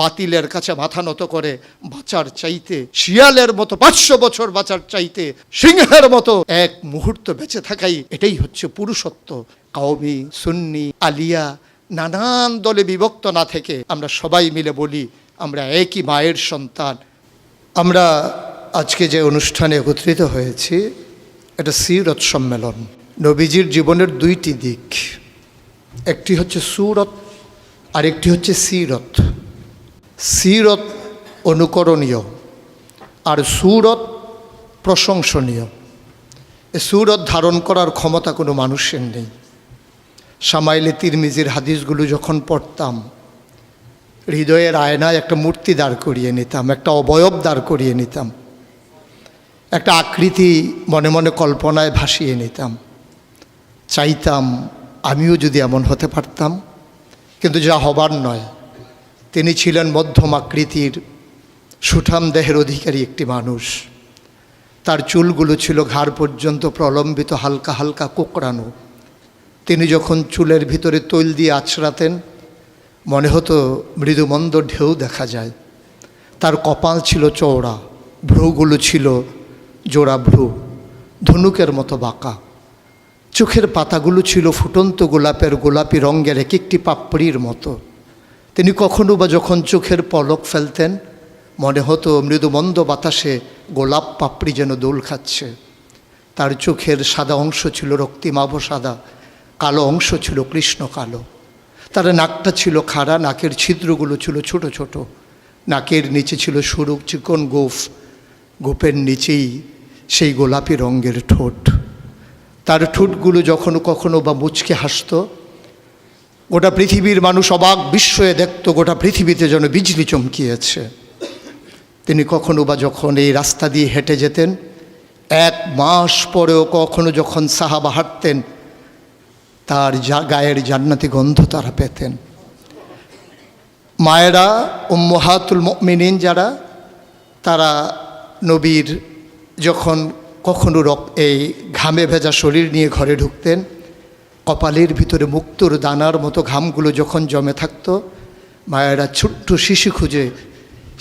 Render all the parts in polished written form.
বাতিলের কাছে মাথা নত করে বাঁচার চাইতে, শিয়ালের মতো 500 বছর বাঁচার চাইতে সিংহের মতো এক মুহূর্ত বেঁচে থাকাই, এটাই হচ্ছে পুরুষত্ব। কওমি, সুন্নি, আলিয়া নানান দলে বিভক্ত না থেকে আমরা সবাই মিলে বলি আমরা একই মায়ের সন্তান। আমরা আজকে যে অনুষ্ঠানে একত্রিত হয়েছি এটা সিরত সম্মেলন। নবীজির জীবনের দুইটি দিক, একটি হচ্ছে সুরত আর একটি হচ্ছে সিরত। সিরত অনুকরণীয় আর সুরত প্রশংসনীয়। এ সুরত ধারণ করার ক্ষমতা কোনো মানুষের নেই। শামাইলে তিরমিজির হাদিসগুলো যখন পড়তাম, হৃদয়ের আয়নায় একটা মূর্তি দাঁড় করিয়ে নিতাম, একটা অবয়ব দাঁড় করিয়ে নিতাম, একটা আকৃতি মনে মনে কল্পনায় ভাসিয়ে নিতাম। চাইতাম আমিও যদি এমন হতে পারতাম, কিন্তু যা হবার নয়। তিনি ছিলেন মধ্যম আকৃতির সুঠাম দেহের অধিকারী একটি মানুষ। তার চুলগুলো ছিল ঘাড় পর্যন্ত প্রলম্বিত, হালকা হালকা কোঁকড়ানো। তিনি যখন চুলের ভিতরে তৈল দিয়ে আছড়াতেন মনে হতো মৃদুমন্দ ঢেউ দেখা যায়। তার কপাল ছিল চওড়া, ভ্রুগুলো ছিল জোড়া ভ্রু, ধনুকের মতো বাঁকা। চোখের পাতাগুলো ছিল ফুটন্ত গোলাপের গোলাপি রঙের এক একটি পাপড়ির মতো। তিনি কখনো বা যখন চোখের পলক ফেলতেন মনে হতো মৃদুমন্দ বাতাসে গোলাপ পাপড়ি যেন দোল খাচ্ছে। তার চোখের সাদা অংশ ছিল রক্তিমাভ সাদা, কালো অংশ ছিল কৃষ্ণ কালো। তার নাকটা ছিল খাড়া, নাকের ছিদ্রগুলো ছিল ছোট ছোট। নাকের নিচে ছিল সরু চিকন গোঁফ, গোঁফের নিচেই সেই গোলাপি রঙের ঠোঁট। তার ঠোঁটগুলো যখন কখনো বা মুচকে হাসত, গোটা পৃথিবীর মানুষ অবাক বিস্ময়ে দেখত গোটা পৃথিবীতে যেন বিজলি চমকিয়েছে। তিনি কখনো বা যখন এই রাস্তা দিয়ে হেঁটে যেতেন, 1 মাস পরেও কখনো যখন সাহাবা হাঁটতেন, তার গায়ের জান্নাতি গন্ধ তারা পেতেন। মায়েরা উম্মাহাতুল মুমিনিন যারা, তারা নবীর যখন কখনো এই ঘামে ভেজা শরীর নিয়ে ঘরে ঢুকতেন, কপালের ভিতরে মুক্তোর দানার মতো ঘামগুলো যখন জমে থাকতো, মায়েরা ছোট্ট শিশি খুঁজে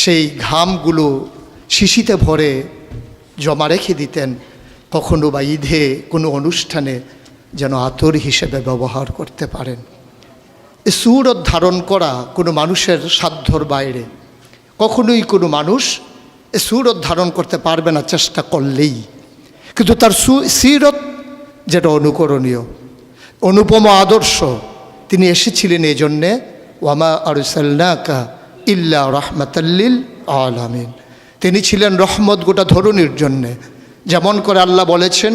সেই ঘামগুলো শিশিতে ভরে জমা রেখে দিতেন, কখনো বা ঈদে কোনো অনুষ্ঠানে যেন আতর হিসেবে ব্যবহার করতে পারেন। এ সুরত ধারণ করা কোনো মানুষের সাধ্যর বাইরে। কখনোই কোনো মানুষ এ সুরত ধারণ করতে পারবে না চেষ্টা করলেই। কিন্তু তার সিরত যেটা অনুকরণীয়, অনুপম আদর্শ। তিনি এসেছিলেন এই জন্যে, ওয়ামা আরসালনাকা ইল্লা রাহমাতাল লিল আলামিন। তিনি ছিলেন রহমত গোটা ধরনীর জন্যে। যেমন করে আল্লাহ বলেছেন,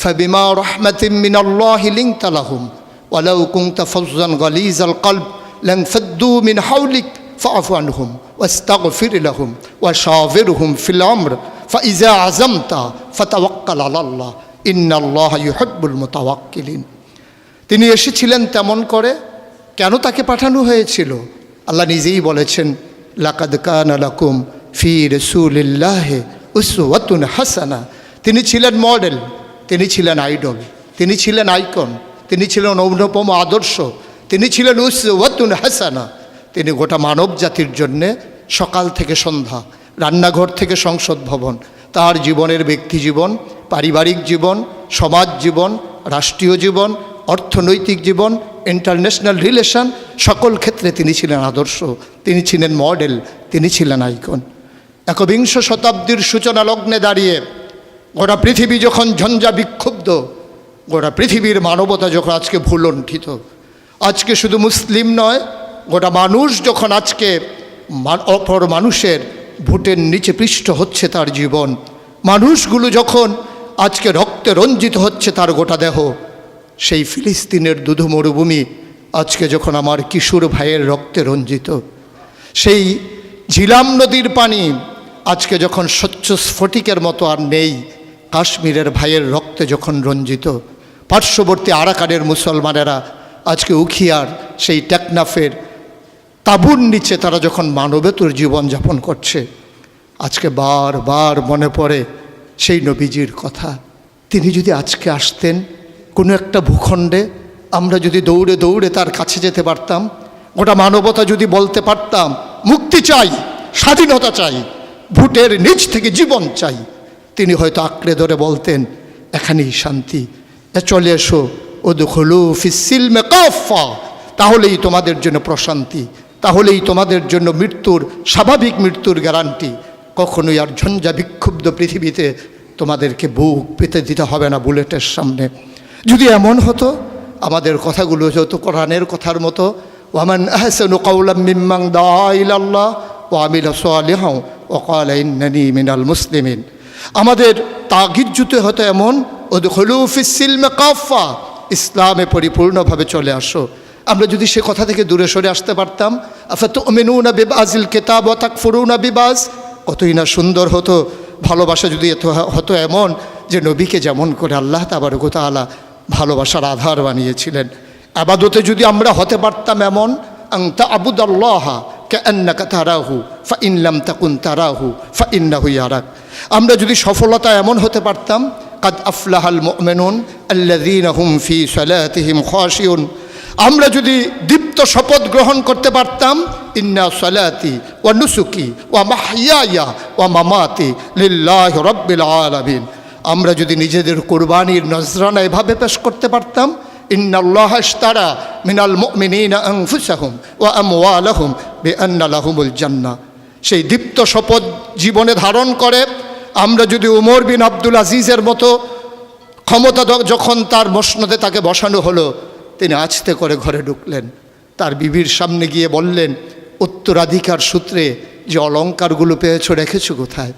ফাবিমা রাহমাতিম মিনাল্লাহি লিনতা লাহুম ওয়ালাউ কুনতা ফাজ্জান গালিজাল কলব লানফাদ্দু মিন হাওলিক ফাআফু আনহুম ওয়াস্তাগফির লাহুম ওয়াশাওিরহুম ফিল আমর ফাইজা আযামতা ফাতাওয়াক্কাল আলাল্লাহ ইন্নাল্লাহা ইউহিব্বুল মুতাওয়াক্কিলিন। তিনি এসেছিলেন তেমন করে। কেন তাকে পাঠানো হয়েছিল? আল্লাহ নিজেই বলেছেন, লাকাদ কানা লাকুম ফি রাসূলিল্লাহি উসওয়াতুন হাসানা। তিনি ছিলেন মডেল, তিনি ছিলেন আইডল, তিনি ছিলেন আইকন, তিনি ছিলেন অনুপম আদর্শ, তিনি ছিলেন উসওয়াতুন হাসানা। তিনি গোটা মানব জাতির জন্যে সকাল থেকে সন্ধ্যা, রান্নাঘর থেকে সংসদ ভবন, তার জীবনের ব্যক্তি জীবন, পারিবারিক জীবন, সমাজ জীবন, রাষ্ট্রীয় জীবন, অর্থনৈতিক জীবন, ইন্টারন্যাশনাল রিলেশন, সকল ক্ষেত্রে তিনি ছিলেন আদর্শ, তিনি ছিলেন মডেল, তিনি ছিলেন আইকন। 21 শতাব্দীর সূচনা লগ্নে দাঁড়িয়ে গোটা পৃথিবী যখন ঝঞ্ঝা বিক্ষুব্ধ, গোটা পৃথিবীর মানবতা যখন আজকে ভুলণ্ঠিত, আজকে শুধু মুসলিম নয়, গোটা মানুষ যখন আজকে অপর মানুষের ভোটের নিচে পৃষ্ঠ হচ্ছে তার জীবন, মানুষগুলো যখন আজকে রক্তে রঞ্জিত হচ্ছে তার গোটা দেহ, সেই ফিলিস্তিনের দুধু মরুভূমি আজকে যখন আমার কিশোর ভাইয়ের রক্তে রঞ্জিত, সেই ঝিলাম নদীর পানি আজকে যখন স্বচ্ছ স্ফটিকের মতো আর নেই, কাশ্মীরের ভাইয়ের রক্তে যখন রঞ্জিত, পার্শ্ববর্তী আরাকানের মুসলমানেরা আজকে উখিয়ার সেই টেকনাফের তাঁবুর নিচে তারা যখন মানবেতর জীবনযাপন করছে, আজকে বারবার মনে পড়ে সেই নবীজির কথা। তিনি যদি আজকে আসতেন কোনো একটা ভূখণ্ডে, আমরা যদি দৌড়ে দৌড়ে তার কাছে যেতে পারতাম, গোটা মানবতা যদি বলতে পারতাম মুক্তি চাই, স্বাধীনতা চাই, ভোটের নিচ থেকে জীবন চাই, তিনি হয়তো আঁকড়ে ধরে বলতেন এখানেই শান্তি, চলে এসো উদখুলু ফিস-সিলমি কাফা, তাহলেই তোমাদের জন্য প্রশান্তি, তাহলেই তোমাদের জন্য মৃত্যুর, স্বাভাবিক মৃত্যুর গ্যারান্টি। কখনোই আর ঝঞ্ঝা বিক্ষুব্ধ পৃথিবীতে তোমাদেরকে বুক পেতে দিতে হবে না বুলেটের সামনে। যদি এমন হতো, আমাদের কথাগুলো যত কোরআনের কথার মতো, ওয়ামান আহসানু কাওলাম মিম্মান দাআ ইলাল্লাহ ওয়া আমিলা সালিহান ওয়া ক্বালা ইন্নানী মিনাল মুসলিমিন, আমাদের তাগিদ জুতে হতো এমন উদখুলু ফিস-সিলমি কাফা, ইসলামে পরিপূর্ণভাবে চলে আসো। আমরা যদি সে কথা থেকে দূরে সরে আসতে পারতাম, আফাতুমিনুনা বিবাযিল কিতাব ওয়া তাকফুরুনা বিবাজ, কতই না সুন্দর হতো। ভালোবাসা যদি এত হতো এমন যে নবীকে যেমন করে আল্লাহ তাবারক ওয়া তাআলা ভালোবাসার আধার বানিয়েছিলেন, ইবাদতে যদি আমরা হতে পারতাম এমন, আন তা'বুদাল্লাহা কাআন্নাকা তারাহু ফাইন লাম তাকুন তারাহু ফাইন্নাহু ইয়ারাক, আমরা যদি সফলতা এমন হতে পারতাম, কাদ আফলাহাল মুমিনুন আল্লাযীনা হুম ফি সালাতিহিম খাশিউন, আমরা যদি দীপ্ত শপথ গ্রহণ করতে পারতাম, ইন্না সালাতি ওয়া নুসুকি ওয়া মাহইয়ায়া ওয়া মামাতি লিল্লাহি রাব্বিল আলামিন, আমরা যদি নিজেদের কুরবানির নজরানা এভাবে পেশ করতে পারতাম, ইন্নাল্লাহা ইশতারা মিনাল মুমিনিনা আনফুসাহুম ওয়া আমওয়ালাহুম বিআন্না লাহুমুল জান্নাহ, সেই দীপ্ত শপথ জীবনে ধারণ করে আমরা যদি উমর বিন আব্দুল আজিজের মতো ক্ষমতা যখন তার মসনদে তাকে বসানো হলো, তিনি আস্তে করে ঘরে ঢুকলেন, তার বিবির সামনে গিয়ে বললেন, উত্তরাধিকার সূত্রে যে অলংকারগুলো পেয়েছো রেখেছো কোথায়?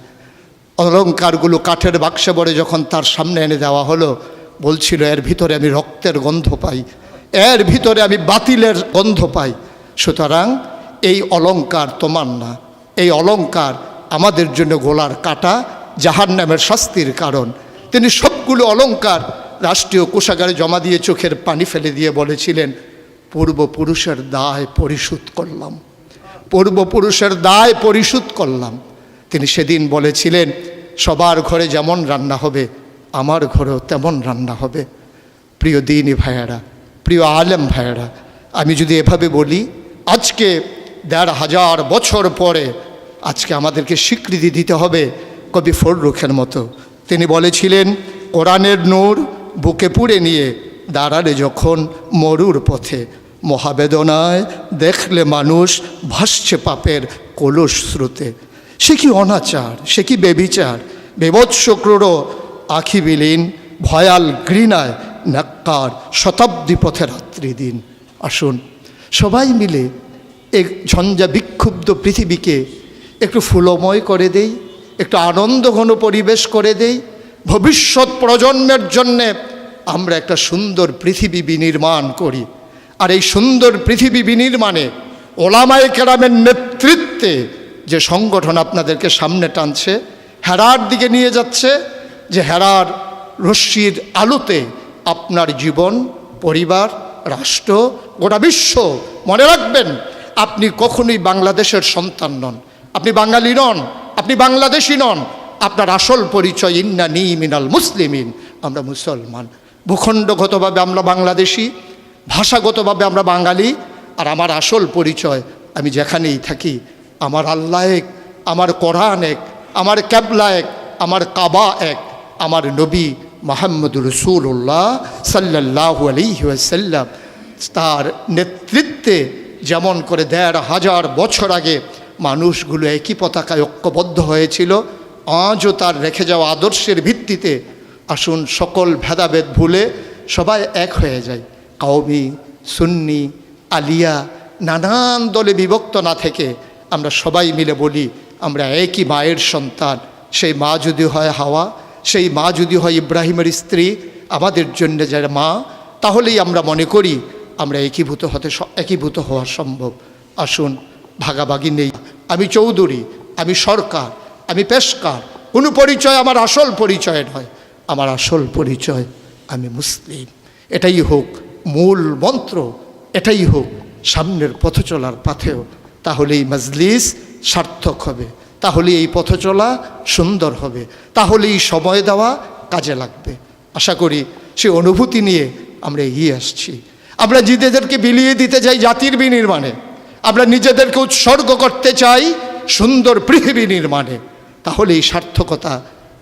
অলংকারগুলো কাঠের বাক্সে ভরে যখন তার সামনে এনে দেওয়া হলো, বলছিল এর ভিতরে আমি রক্তের গন্ধ পাই, এর ভিতরে আমি বাতিলের গন্ধ পাই, সুতরাং এই অলংকার তোমার না, এই অলংকার আমাদের জন্য গোলার কাটা, জাহান্নামের শাস্তির কারণ। তিনি সবগুলো অলংকার রাষ্ট্রীয় কোষাগারে জমা দিয়ে চোখের পানি ফেলে দিয়ে বলেছিলেন, পূর্বপুরুষের দায় পরিশোধ করলাম, পূর্বপুরুষের দায় পরিশোধ করলাম। তিনি সেদিন বলেছিলেন, সবার ঘরে যেমন রান্না হবে আমার ঘরেও তেমন রান্না হবে। প্রিয় দ্বীনি ভাইয়েরা, প্রিয় আলেম ভাইয়েরা, আমি যদি এভাবে বলি, আজকে ১৫০০ বছর পরে আজকে আমাদেরকে স্বীকৃতি দিতে হবে কবি ফররুখের মতো। তিনি বলেছিলেন, কোরআনের নূর বুকে পুড়ে নিয়ে দাঁড়ালে যখন মরুর পথে, মহাবেদনায় দেখলে মানুষ ভাসছে পাপের কলুষ স্রোতে, সে কি অনাচার, সে কি বেবিচার, বেভৎস ক্রূর আখি বিলীন, ভয়াল ঘৃণায় নাক্কার শতাব্দী পথে রাত্রি দিন। আসুন সবাই মিলে এক ঝঞ্ঝা বিক্ষুব্ধ পৃথিবীকে একটু ফুলময় করে দেই, একটু আনন্দঘন পরিবেশ করে দেই, ভবিষ্যৎ প্রজন্মের জন্যে আমরা একটা সুন্দর পৃথিবী বিনির্মাণ করি। আর এই সুন্দর পৃথিবী বিনির্মাণে ওলামায়ে কেরামের নেতৃত্বে যে সংগঠন আপনাদেরকে সামনে টানছে, হেরার দিকে নিয়ে যাচ্ছে, যে হেরার রশ্মির আলোতে আপনার জীবন, পরিবার, রাষ্ট্র, গোটা বিশ্ব, মনে রাখবেন আপনি কখনোই বাংলাদেশের সন্তান নন, আপনি বাঙালি নন, আপনি বাংলাদেশি নন, আপনার আসল পরিচয় ইন্নানী মিনাল মুসলিমিন, আমরা মুসলমান। ভূখণ্ডগতভাবে আমরা বাংলাদেশি, ভাষাগতভাবে আমরা বাঙালি, আর আমার আসল পরিচয় আমি যেখানেই থাকি আমার আল্লাহ এক, আমার কোরআন এক, আমার ক্যাবলা এক, আমার কাবা এক, আমার নবী মুহাম্মদুর রাসূলুল্লাহ সাল্লাল্লাহু আলাইহি ওয়াসাল্লাম তার নেতৃত্বে যেমন করে ১৫০০ বছর আগে মানুষগুলো একই পতাকায় ঐক্যবদ্ধ হয়েছিল, আজও তার রেখে যাওয়া আদর্শের ভিত্তিতে আসুন সকল ভেদাভেদ ভুলে সবাই এক হয়ে যায়। কওমি, সুন্নি, আলিয়া, নানান দলে বিভক্ত না থেকে আমরা সবাই মিলে বলি আমরা একই মায়ের সন্তান। সেই মা যদি হয় হাওয়া, সেই মা যদি হয় ইব্রাহিমের স্ত্রী, আমাদের জন্য যারা মা, তাহলেই আমরা মনে করি আমরা একীভূত হওয়া সম্ভব। আসুন ভাগাভাগি নেই, আমি চৌধুরী, আমি সরকার, আমি পেশকার, কোনো পরিচয় আমার আসল পরিচয় নয়, আমার আসল পরিচয় আমি মুসলিম। এটাই হোক মূল মন্ত্র, এটাই হোক সামনের পথ চলার পাথেয়। তাহলে এই মজলিস সার্থক হবে, তাহলে এই পথ চলা সুন্দর হবে, তাহলে এই সময় দেওয়া কাজে লাগবে। আশা করি সে অনুভূতি নিয়ে আমরা এগিয়ে আসছি। আমরা জিদেদেরকে বিলিয়ে দিতে যাই জাতির বিনির্মাণে, আমরা নিজেদেরকে উৎসর্গ করতে চাই সুন্দর পৃথিবী নির্মাণে, তাহলেই সার্থকতা,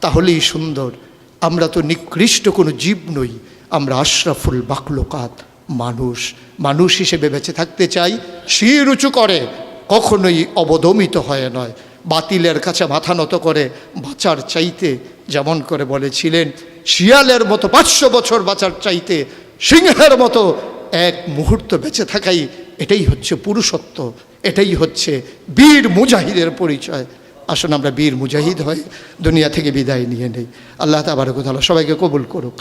তাহলেই সুন্দর। আমরা তো নিকৃষ্ট কোনো জীব নই, আমরা আশরাফুল মাখলুকাত, মানুষ হিসেবে বেঁচে থাকতে চাই, শির উঁচু করে, কখনোই অবদমিত হয়ে নয়, বাতিলের কাছে মাথা নত করে বাঁচার চাইতে, যেমন করে বলেছিলেন শিয়ালের মতো 500 বছর বাঁচার চাইতে সিংহের মতো এক মুহূর্ত বেঁচে থাকাই, এটাই হচ্ছে পুরুষত্ব, এটাই হচ্ছে বীর মুজাহিদের পরিচয়। আসুন আমরা বীর মুজাহিদ হয়ে দুনিয়া থেকে বিদায় নিয়ে নেই। আল্লাহ তাবারক ওয়া তাআলা সবাইকে কবুল করুক।